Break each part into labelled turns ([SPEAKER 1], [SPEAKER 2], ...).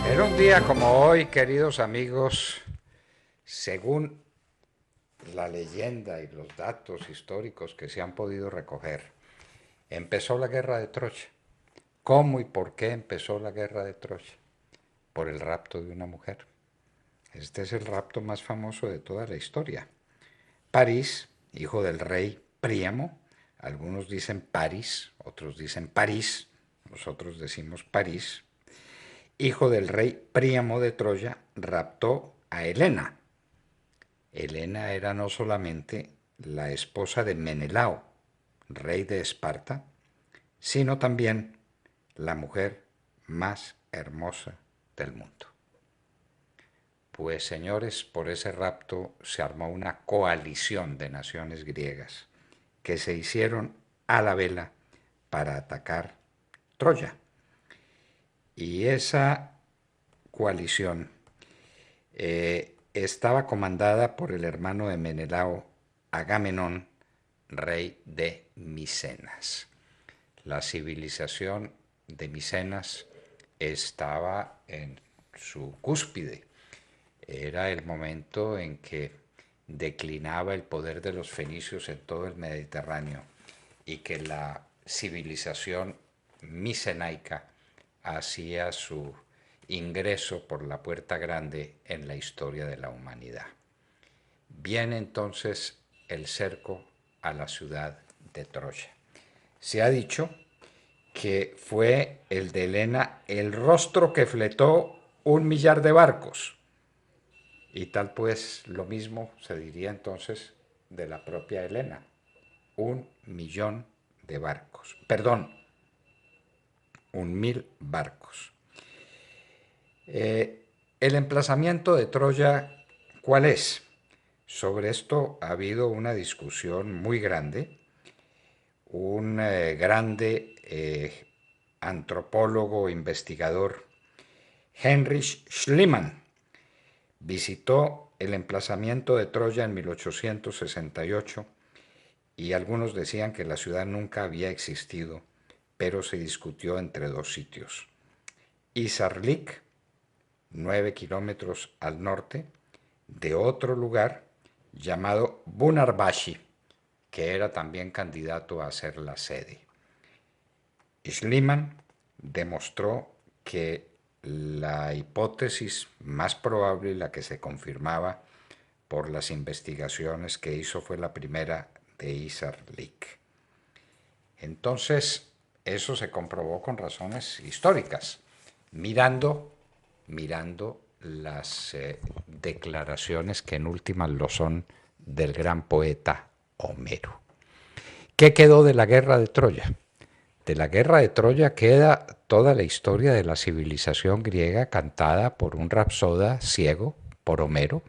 [SPEAKER 1] Era un día como hoy, queridos amigos, según la leyenda y los datos históricos que se han podido recoger, empezó la guerra de Troya. ¿Cómo y por qué empezó la guerra de Troya? Por el rapto de una mujer. Este es el rapto más famoso de toda la historia. París, hijo del rey Príamo, algunos dicen París, otros dicen París, nosotros decimos París, hijo del rey Príamo de Troya, raptó a Helena. Helena era no solamente la esposa de Menelao, rey de Esparta, sino también la mujer más hermosa del mundo. Pues señores, por ese rapto se armó una coalición de naciones griegas que se hicieron a la vela para atacar Troya. Y esa coalición estaba comandada por el hermano de Menelao, Agamenón, rey de Micenas. La civilización de Micenas estaba en su cúspide. Era el momento en que declinaba el poder de los fenicios en todo el Mediterráneo y que la civilización micenaica hacía su ingreso por la puerta grande en la historia de la humanidad. Viene entonces el cerco a la ciudad de Troya. Se ha dicho que fue el de Helena el rostro que fletó 1.000.000 de barcos. Y tal pues lo mismo se diría entonces de la propia Helena. 1.000.000 de barcos. Perdón, 1.000 barcos. El emplazamiento de Troya, ¿cuál es? Sobre esto ha habido una discusión muy grande. Un grande antropólogo, investigador, Heinrich Schliemann, visitó el emplazamiento de Troya en 1868 y algunos decían que la ciudad nunca había existido, pero se discutió entre dos sitios. Izarlik, 9 kilómetros al norte, de otro lugar llamado Bunarbashi, que era también candidato a ser la sede. Schliemann demostró que la hipótesis más probable y la que se confirmaba por las investigaciones que hizo fue la primera de Izarlik. Entonces, eso se comprobó con razones históricas, mirando las declaraciones que en últimas lo son del gran poeta Homero. ¿Qué quedó de la guerra de Troya? De la guerra de Troya queda toda la historia de la civilización griega cantada por un rapsoda ciego, por Homero,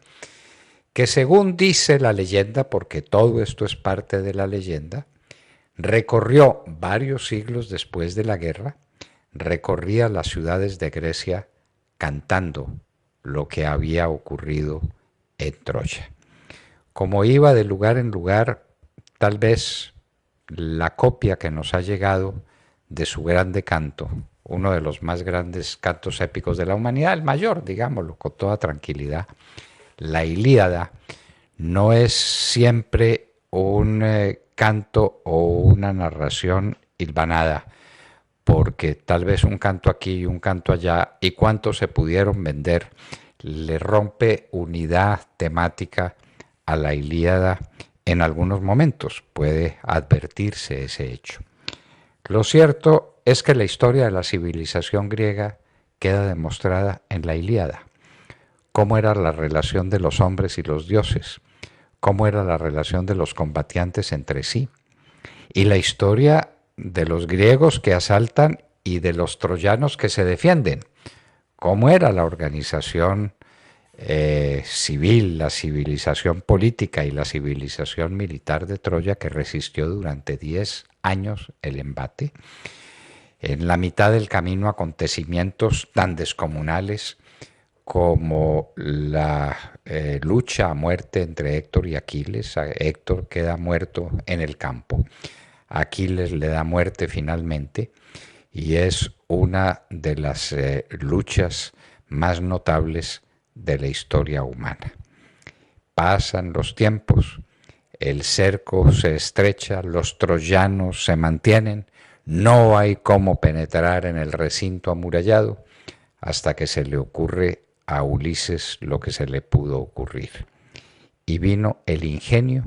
[SPEAKER 1] que según dice la leyenda, porque todo esto es parte de la leyenda, recorrió varios siglos después de la guerra, recorría las ciudades de Grecia cantando lo que había ocurrido en Troya. Como iba de lugar en lugar, tal vez la copia que nos ha llegado de su grande canto, uno de los más grandes cantos épicos de la humanidad, el mayor, digámoslo con toda tranquilidad, la Ilíada, no es siempre un canto o una narración hilvanada, porque tal vez un canto aquí y un canto allá, y cuántos se pudieron vender, le rompe unidad temática a la Ilíada en algunos momentos, puede advertirse ese hecho. Lo cierto es que la historia de la civilización griega queda demostrada en la Ilíada. Cómo era la relación de los hombres y los dioses, cómo era la relación de los combatientes entre sí, y la historia de los griegos que asaltan y de los troyanos que se defienden, cómo era la organización civil, la civilización política y la civilización militar de Troya que resistió durante 10 años el embate. En la mitad del camino acontecimientos tan descomunales como la lucha a muerte entre Héctor y Aquiles. Héctor queda muerto en el campo. Aquiles le da muerte finalmente y es una de las luchas más notables de la historia humana. Pasan los tiempos, el cerco se estrecha, los troyanos se mantienen, no hay cómo penetrar en el recinto amurallado hasta que se le ocurre a Ulises lo que se le pudo ocurrir. Y vino el ingenio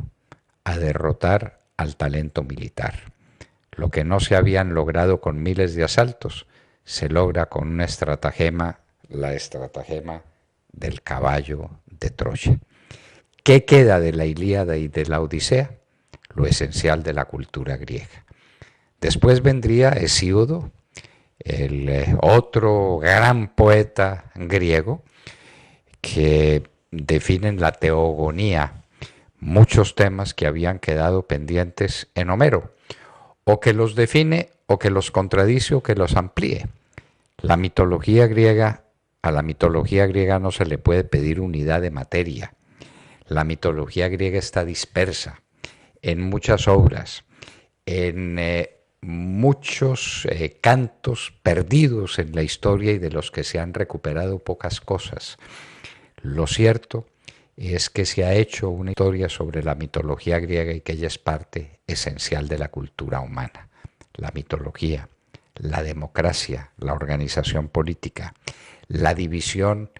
[SPEAKER 1] a derrotar al talento militar. Lo que no se habían logrado con miles de asaltos, se logra con una estratagema, la estratagema del caballo de Troya. ¿Qué queda de la Ilíada y de la Odisea? Lo esencial de la cultura griega. Después vendría Hesíodo, el otro gran poeta griego, que define en la teogonía muchos temas que habían quedado pendientes en Homero, o que los define, o que los contradice, o que los amplíe. La mitología griega, a la mitología griega no se le puede pedir unidad de materia. La mitología griega está dispersa en muchas obras, en muchos cantos perdidos en la historia y de los que se han recuperado pocas cosas. Lo cierto es que se ha hecho una historia sobre la mitología griega y que ella es parte esencial de la cultura humana. La mitología, la democracia, la organización política, la división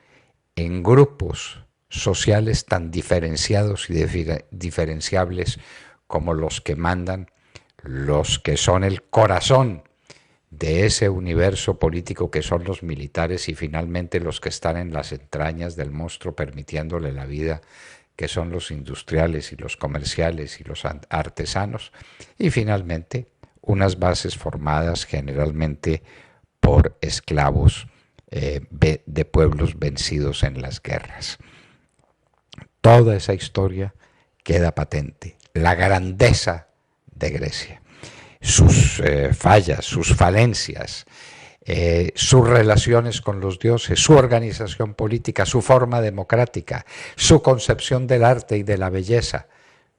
[SPEAKER 1] en grupos sociales tan diferenciados y diferenciables como los que mandan, los que son el corazón de ese universo político que son los militares y finalmente los que están en las entrañas del monstruo permitiéndole la vida, que son los industriales y los comerciales y los artesanos, y finalmente unas bases formadas generalmente por esclavos de pueblos vencidos en las guerras. Toda esa historia queda patente, la grandeza de Grecia, sus fallas, sus falencias, sus relaciones con los dioses, su organización política, su forma democrática, su concepción del arte y de la belleza.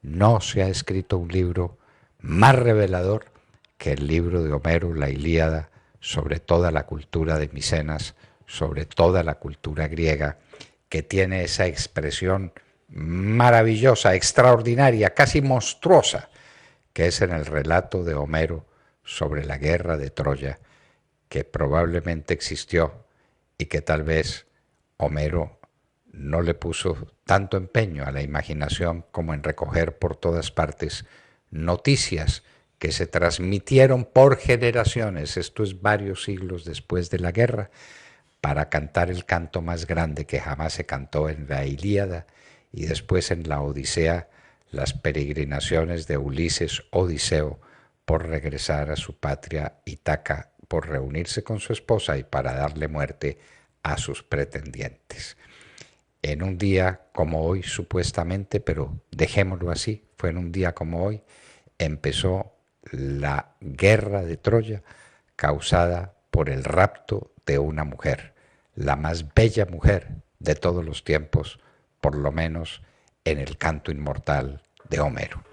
[SPEAKER 1] No se ha escrito un libro más revelador que el libro de Homero, la Ilíada, sobre toda la cultura de Micenas, sobre toda la cultura griega, que tiene esa expresión maravillosa, extraordinaria, casi monstruosa, que es en el relato de Homero sobre la guerra de Troya, que probablemente existió y que tal vez Homero no le puso tanto empeño a la imaginación como en recoger por todas partes noticias que se transmitieron por generaciones, esto es varios siglos después de la guerra, para cantar el canto más grande que jamás se cantó en la Ilíada y después en la Odisea, las peregrinaciones de Ulises Odiseo por regresar a su patria Ítaca, por reunirse con su esposa y para darle muerte a sus pretendientes. En un día como hoy, supuestamente, pero dejémoslo así, fue en un día como hoy, empezó la guerra de Troya causada por el rapto de una mujer, la más bella mujer de todos los tiempos, por lo menos en el canto inmortal de Homero.